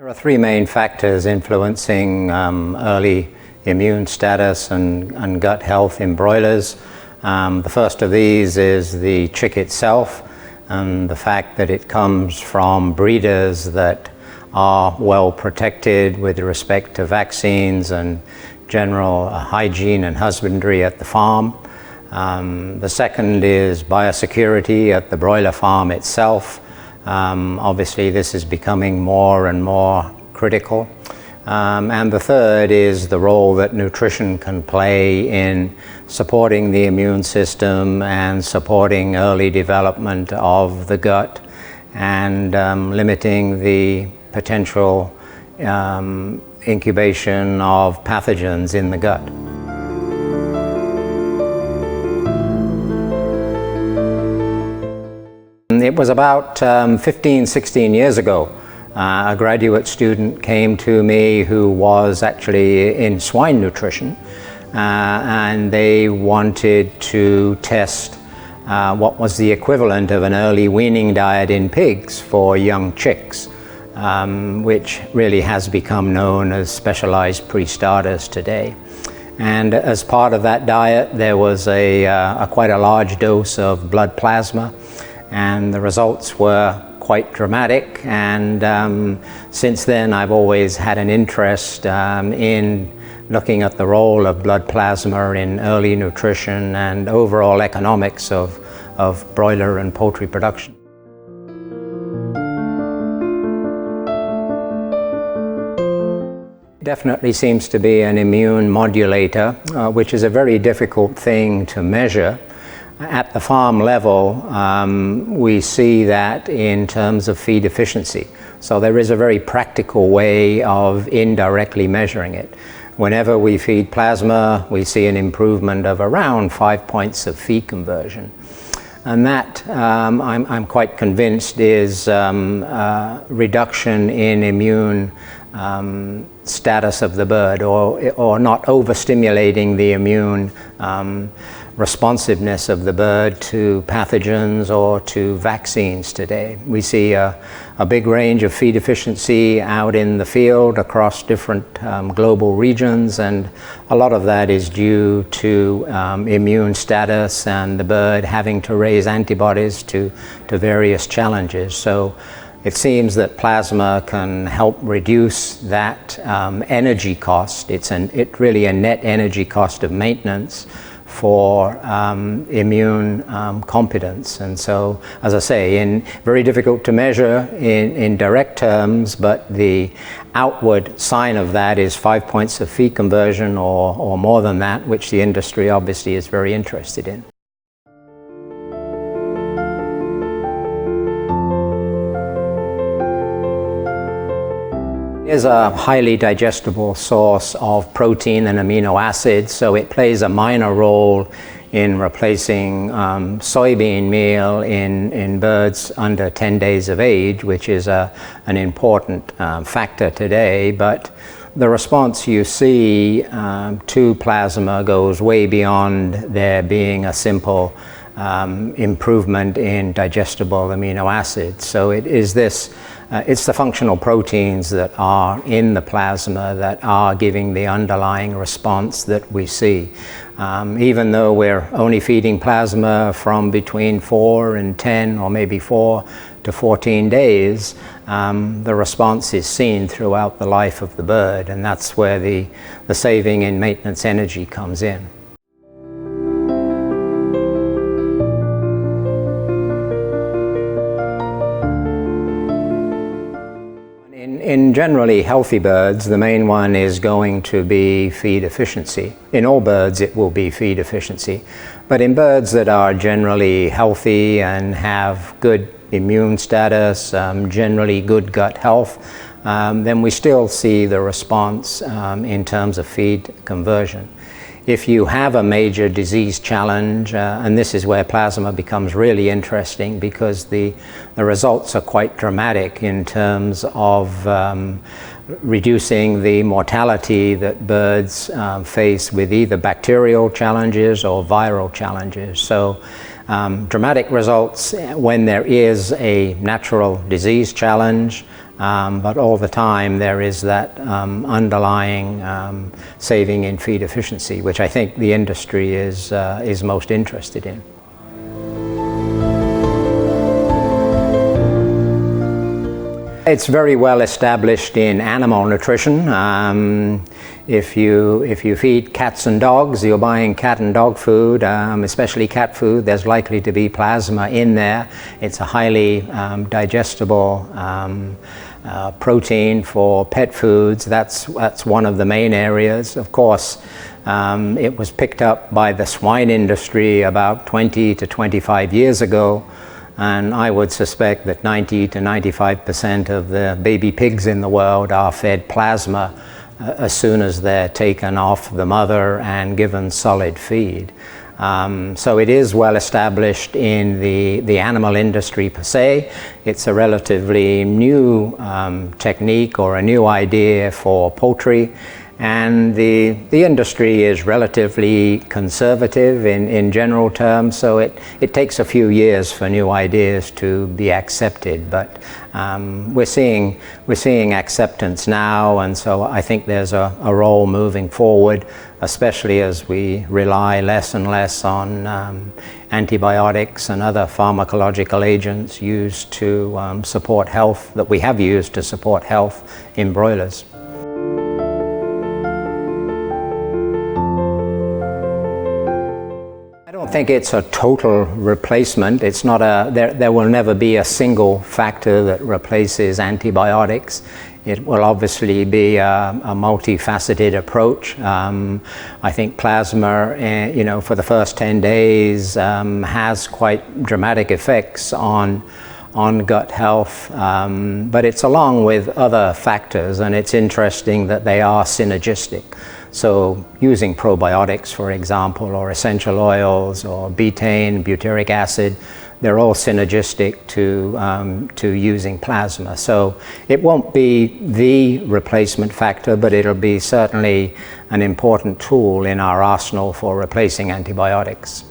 There are three main factors influencing early immune status and gut health in broilers. The first of these is the chick itself, and the fact that it comes from breeders that are well protected with respect to vaccines and general hygiene and husbandry at the farm. The second is biosecurity at the broiler farm itself. Obviously this is becoming more and more critical. And the third is the role that nutrition can play in supporting the immune system and supporting early development of the gut and limiting the potential incubation of pathogens in the gut. It was about 16 years ago. A graduate student came to me who was actually in swine nutrition, and they wanted to test what was the equivalent of an early weaning diet in pigs for young chicks, which really has become known as specialized pre-starters today. And as part of that diet, there was quite a large dose of blood plasma, and the results were quite dramatic. And since then I've always had an interest in looking at the role of blood plasma in early nutrition and overall economics of broiler and poultry production. Definitely seems to be an immune modulator, which is a very difficult thing to measure. At the farm level, we see that in terms of feed efficiency. So there is a very practical way of indirectly measuring it. Whenever we feed plasma, we see an improvement of around 5 points of feed conversion. And that, I'm quite convinced, is reduction in immune status of the bird, or not overstimulating the immune responsiveness of the bird to pathogens or to vaccines today. We see a big range of feed efficiency out in the field across different global regions, and a lot of that is due to immune status and the bird having to raise antibodies to various challenges. So it seems that plasma can help reduce that energy cost. It's really a net energy cost of maintenance for immune competence. And so, as I say, very difficult to measure in direct terms, but the outward sign of that is 5 points of feed conversion or more than that, which the industry obviously is very interested in. It is a highly digestible source of protein and amino acids, so it plays a minor role in replacing soybean meal in birds under 10 days of age, which is an important factor today. But the response you see to plasma goes way beyond there being a simple improvement in digestible amino acids. So it is this. It's the functional proteins that are in the plasma that are giving the underlying response that we see. Even though we're only feeding plasma from between 4 and 10 or maybe 4 to 14 days, the response is seen throughout the life of the bird, and that's where the saving in maintenance energy comes in. In generally healthy birds, the main one is going to be feed efficiency. In all birds it will be feed efficiency. But in birds that are generally healthy and have good immune status, generally good gut health, then we still see the response in terms of feed conversion. If you have a major disease challenge, and this is where plasma becomes really interesting because the results are quite dramatic in terms of reducing the mortality that birds face with either bacterial challenges or viral challenges. So dramatic results when there is a natural disease challenge, but all the time there is that underlying saving in feed efficiency, which I think the industry is most interested in. It's very well established in animal nutrition. If you feed cats and dogs, you're buying cat and dog food, especially cat food, there's likely to be plasma in there. It's a highly digestible protein for pet foods. That's one of the main areas. Of course, it was picked up by the swine industry about 20 to 25 years ago. And I would suspect that 90 to 95% of the baby pigs in the world are fed plasma as soon as they're taken off the mother and given solid feed. So it is well established in the animal industry per se. It's a relatively new technique or a new idea for poultry. And the industry is relatively conservative in general terms, so it takes a few years for new ideas to be accepted. But we're seeing acceptance now, and so I think there's a role moving forward, especially as we rely less and less on antibiotics and other pharmacological agents used to support health, that we have used to support health in broilers. I think it's a total replacement. It's not there will never be a single factor that replaces antibiotics. It will obviously be a multifaceted approach. I think plasma, for the first 10 days has quite dramatic effects on gut health, but it's along with other factors, and it's interesting that they are synergistic. So using probiotics, for example, or essential oils, or betaine, butyric acid, they're all synergistic to using plasma. So it won't be the replacement factor, but it'll be certainly an important tool in our arsenal for replacing antibiotics.